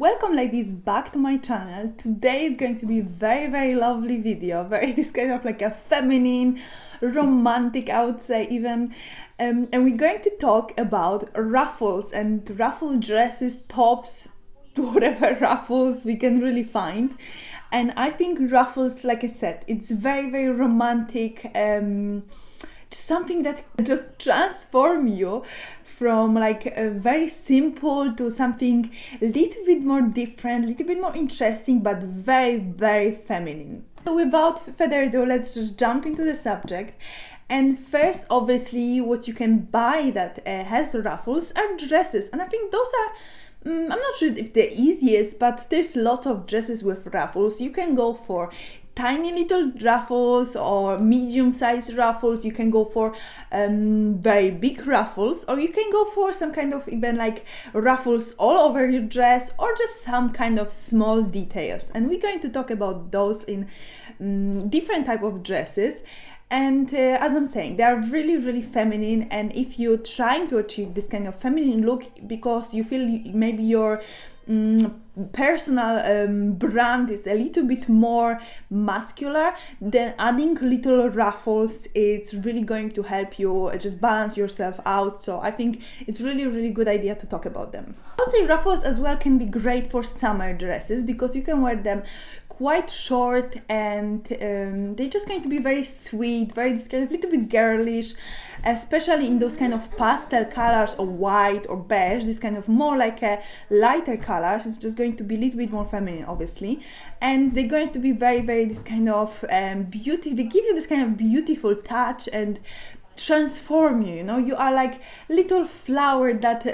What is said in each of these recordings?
Welcome ladies back to my channel. Today is going to be a very lovely video, this kind of like a feminine, romantic I would say even, and we're going to talk about ruffles and ruffle dresses, tops, whatever ruffles we can really find. And I think ruffles, like I said, it's very romantic, something that just transform you from like a very simple to something a little bit more different, a little bit more interesting, but very feminine. So without further ado, let's just jump into the subject. And first, obviously, what you can buy that has ruffles are dresses, and I think those are I'm not sure if the easiest, but there's lots of dresses with ruffles. You can go for tiny little ruffles or medium-sized ruffles. You can go for very big ruffles, or you can go for some kind of even like ruffles all over your dress, or just some kind of small details. And we're going to talk about those in different type of dresses. And as I'm saying, they are really feminine, and if you're trying to achieve this kind of feminine look because you feel maybe your personal brand is a little bit more muscular, then adding little ruffles, it's really going to help you just balance yourself out. So I think it's really good idea to talk about them. I would say ruffles as well can be great for summer dresses because you can wear them quite short, and they're just going to be very sweet, very this kind of little bit girlish, especially in those kind of pastel colors or white or beige, this kind of more like a lighter colors. It's just going to be a little bit more feminine, obviously, and they're going to be very this kind of beauty. They give you this kind of beautiful touch and transform you. You know, you are like little flower that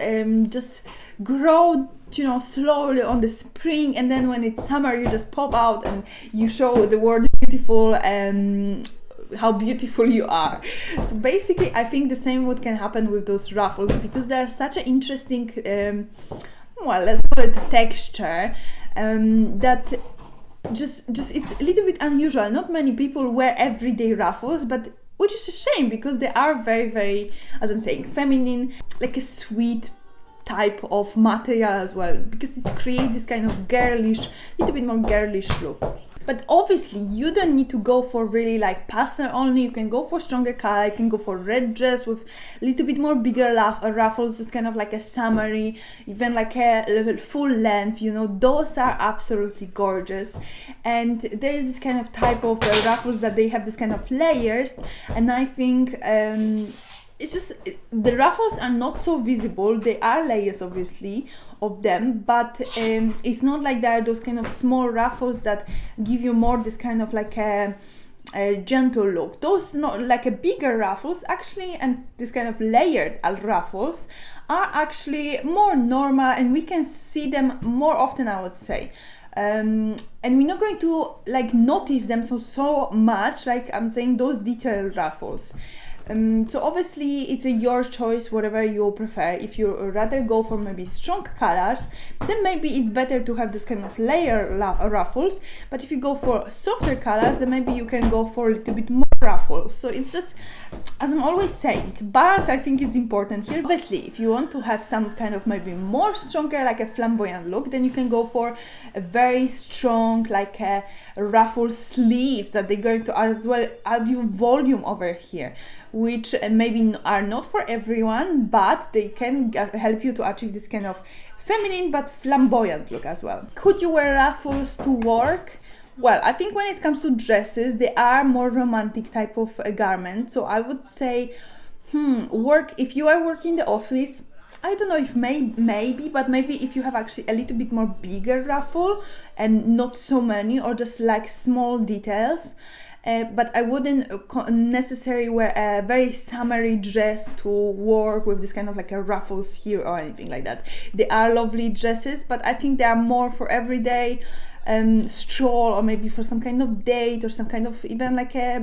just grow, you know, slowly on the spring, and then when it's summer you just pop out and you show the world beautiful and how beautiful you are. So basically I think the same what can happen with those ruffles, because they are such an interesting well, let's call it texture, that just it's a little bit unusual. Not many people wear everyday ruffles, but which is a shame because they are very, as I'm saying, feminine, like a sweet type of material as well, because it creates this kind of girlish, little bit more girlish look. But obviously you don't need to go for really like pastel only. You can go for stronger color. You can go for red dress with a little bit more bigger ruffles, just kind of like a summery, even like a full length, you know. Those are absolutely gorgeous. And there is this kind of type of ruffles that they have this kind of layers, and I think it's just the ruffles are not so visible. They are layers obviously of them, but it's not like there are those kind of small ruffles that give you more this kind of like a gentle look. Those not like a bigger ruffles actually, and this kind of layered ruffles are actually more normal, and we can see them more often, I would say. And we're not going to like notice them so much, like I'm saying, those detailed ruffles. So obviously it's your choice, whatever you prefer. If you rather go for maybe strong colors, then maybe it's better to have this kind of layer ruffles. But if you go for softer colors, then maybe you can go for a little bit more ruffles. So it's just, as I'm always saying, balance I think is important here. Obviously, if you want to have some kind of maybe more stronger, like a flamboyant look, then you can go for a very strong, like a ruffle sleeves that they're going to as well add you volume over here, which maybe are not for everyone, but they can help you to achieve this kind of feminine but flamboyant look as well. Could you wear ruffles to work? Well, I think when it comes to dresses, they are more romantic type of garment. So I would say, work, if you are working in the office, I don't know if maybe, but maybe if you have actually a little bit more bigger ruffle and not so many, or just like small details. But I wouldn't necessarily wear a very summery dress to work with this kind of like a ruffles here or anything like that. They are lovely dresses, but I think they are more for everyday stroll, or maybe for some kind of date, or some kind of even like a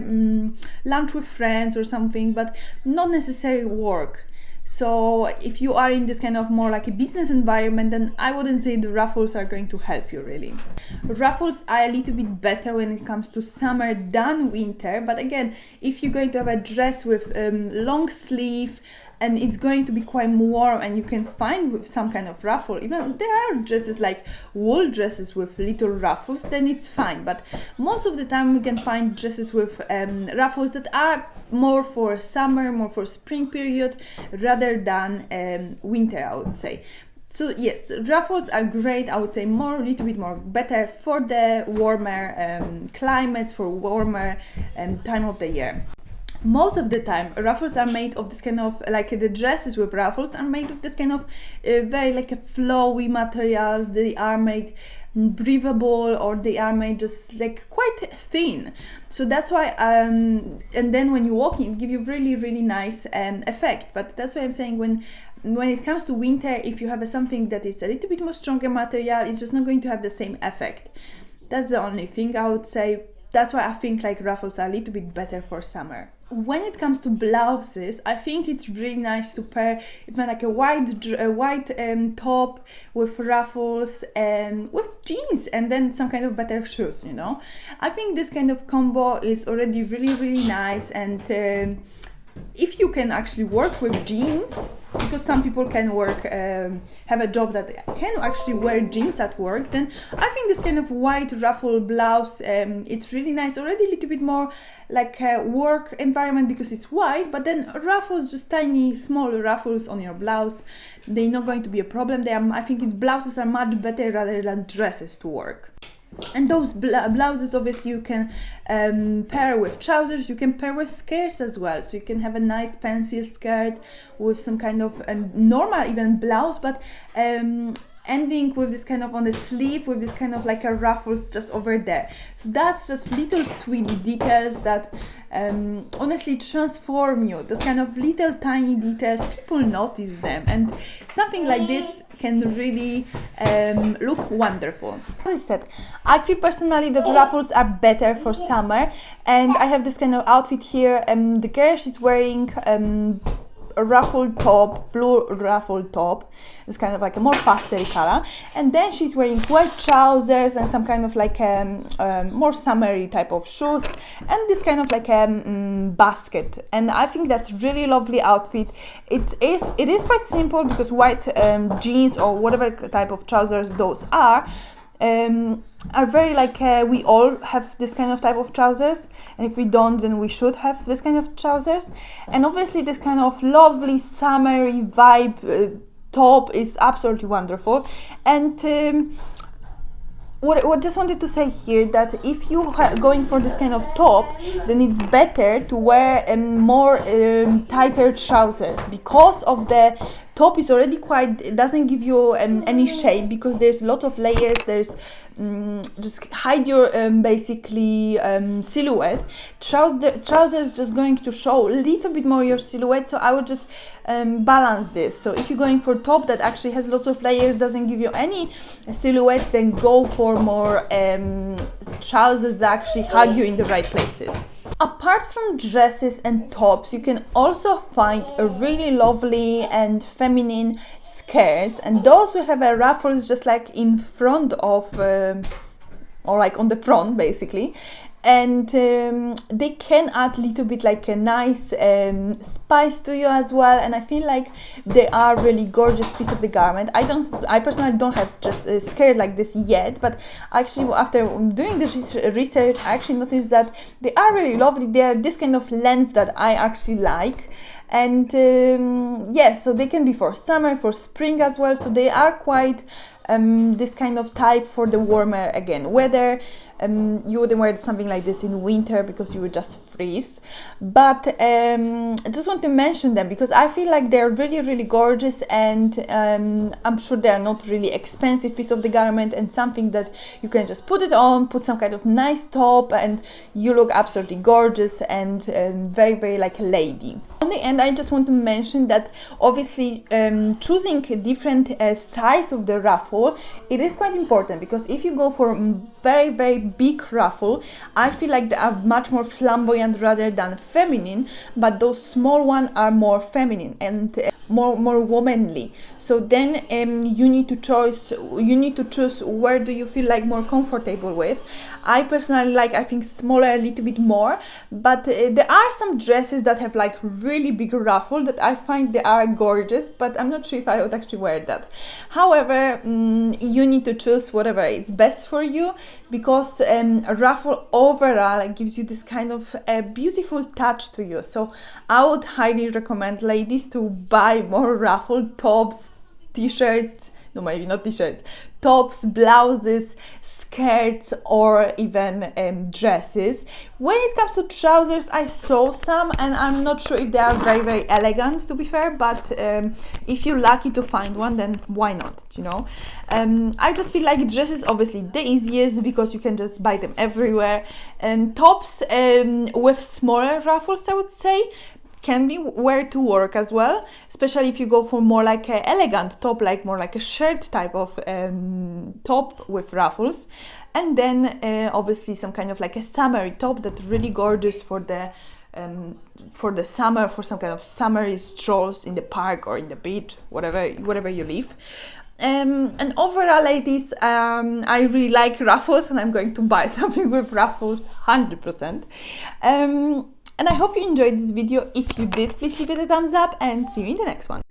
lunch with friends or something, but not necessarily work. So if you are in this kind of more like a business environment, then I wouldn't say the ruffles are going to help you really. Ruffles are a little bit better when it comes to summer than winter, but again, if you're going to have a dress with long sleeve, and it's going to be quite warm, and you can find with some kind of ruffle, even there are dresses like wool dresses with little ruffles, then it's fine. But most of the time we can find dresses with ruffles that are more for summer, more for spring period rather than winter, I would say. So yes, ruffles are great, I would say more, a little bit more better for the warmer climates, for warmer time of the year. Most of the time ruffles are made of this kind of, like the dresses with ruffles are made of this kind of very like a flowy materials. They are made breathable, or they are made just like quite thin, so that's why and then when you walk in, it give you really nice effect. But that's why I'm saying when it comes to winter, if you have something that is a little bit more stronger material, it's just not going to have the same effect. That's the only thing I would say. That's why I think like ruffles are a little bit better for summer. When it comes to blouses, I think it's really nice to pair even like a white top with ruffles and with jeans, and then some kind of better shoes, you know. I think this kind of combo is already really nice. And if you can actually work with jeans, because some people can work, have a job that can actually wear jeans at work, then I think this kind of white ruffle blouse, it's really nice, already a little bit more like a work environment because it's white, but then ruffles, just tiny small ruffles on your blouse, they're not going to be a problem. I think blouses are much better rather than dresses to work. And those blouses obviously you can pair with trousers, you can pair with skirts as well, so you can have a nice pencil skirt with some kind of normal even blouse, but ending with this kind of on the sleeve with this kind of like a ruffles just over there. So that's just little sweet details that honestly transform you. Those kind of little tiny details, people notice them, and something like this can really look wonderful. As I said, I feel personally that ruffles are better for summer, and I have this kind of outfit here, and the girl, she's wearing a ruffle top, blue ruffle top. It's kind of like a more pastel color, and then she's wearing white trousers and some kind of like more summery type of shoes, and this kind of like a basket. And I think that's really lovely outfit. It is quite simple because white jeans or whatever type of trousers those are very like we all have this kind of type of trousers, and if we don't, then we should have this kind of trousers. And obviously this kind of lovely summery vibe top is absolutely wonderful. And what just wanted to say here, that if you are going for this kind of top, then it's better to wear more tighter trousers, because of the top is already quite, it doesn't give you any shape, because there's a lot of layers. There's just hide your basically silhouette. Trousers just going to show a little bit more your silhouette, so I would just balance this. So if you're going for top that actually has lots of layers, doesn't give you any silhouette, then go for more trousers that actually hug you in the right places. Apart from dresses and tops, you can also find a really lovely and feminine skirts, and those will have a ruffles just like in front of or like on the front basically, and they can add a little bit like a nice spice to you as well. And I feel like they are really gorgeous piece of the garment. I personally don't have just a skirt like this yet, but actually after doing this research, I actually noticed that they are really lovely. They are this kind of length that I actually like. And yes, so they can be for summer, for spring as well, so they are quite this kind of type for the warmer again weather. You wouldn't wear something like this in winter because you would just freeze, but I just want to mention them because I feel like they're really gorgeous, and I'm sure they're not really expensive piece of the garment, and something that you can just put it on, put some kind of nice top, and you look absolutely gorgeous and very like a lady. On the end, I just want to mention that obviously choosing a different size of the ruffle, it is quite important, because if you go for very big ruffle, I feel like they are much more flamboyant rather than feminine, but those small ones are more feminine. And more womanly. So then you need to choose where do you feel like more comfortable with. I personally like, I think, smaller a little bit more, but there are some dresses that have like really big ruffle that I find they are gorgeous, but I'm not sure if I would actually wear that. However, you need to choose whatever it's best for you, because a ruffle overall gives you this kind of beautiful touch to you. So I would highly recommend ladies to buy more ruffle tops, t-shirts, no, maybe not t-shirts, tops, blouses, skirts, or even dresses. When it comes to trousers, I saw some, and I'm not sure if they are very elegant, to be fair, but if you're lucky to find one, then why not, you know? I just feel like dresses, obviously the easiest, because you can just buy them everywhere, and tops with smaller ruffles, I would say, can be where to work as well, especially if you go for more like an elegant top, like more like a shirt type of top with ruffles. And then obviously some kind of like a summery top that's really gorgeous for the summer, for some kind of summery strolls in the park or in the beach, whatever you live. And overall, ladies, I really like ruffles, and I'm going to buy something with ruffles 100%. And I hope you enjoyed this video. If you did, please leave it a thumbs up, and see you in the next one.